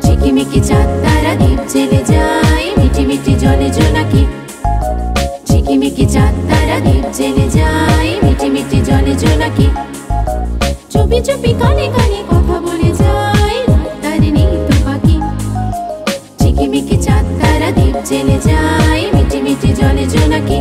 ঝিকিমিকি চাঁদ তারা দ্বীপ জেলে যায়, মিটি মিটি জলে জোনাকি। ঝিকিমিকি চাঁদ তারা দ্বীপ জেলে যায়, মিটি মিটি জলে জোনাকি। চুপি চুপি কানে কানে কথা বলে যায়, তার নেই তো বাকি। ঝিকিমিকি চাঁদ তারা দ্বীপ জেলে যায়, মিটি মিটি জলে জোনাকি।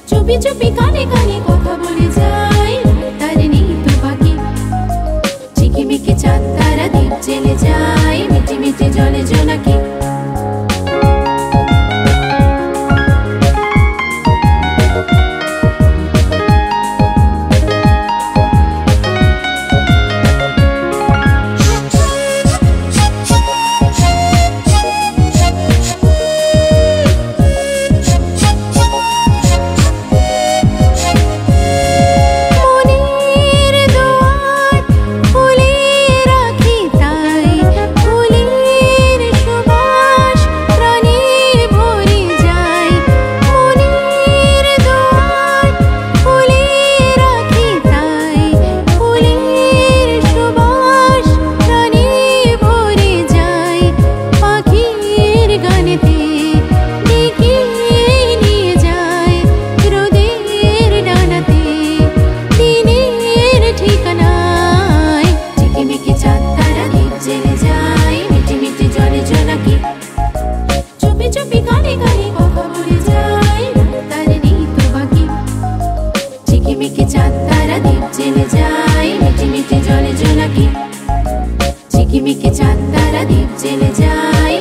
চুপি চুপি কানে কানে কথা বলে যায়, তার নেই তো বাকি। ঝিকিমিকি চাঁদ তারা দ্বীপ জেলে যায়, মিটি মিটি জলে জোনাকি। ঝিকিমিকি চাঁদ তারা দ্বীপ জেলে যায়, মিটি মিটি জলে জোনাকি। ঝিকিমিকি চাঁদ তারা দ্বীপ জেলে যায়।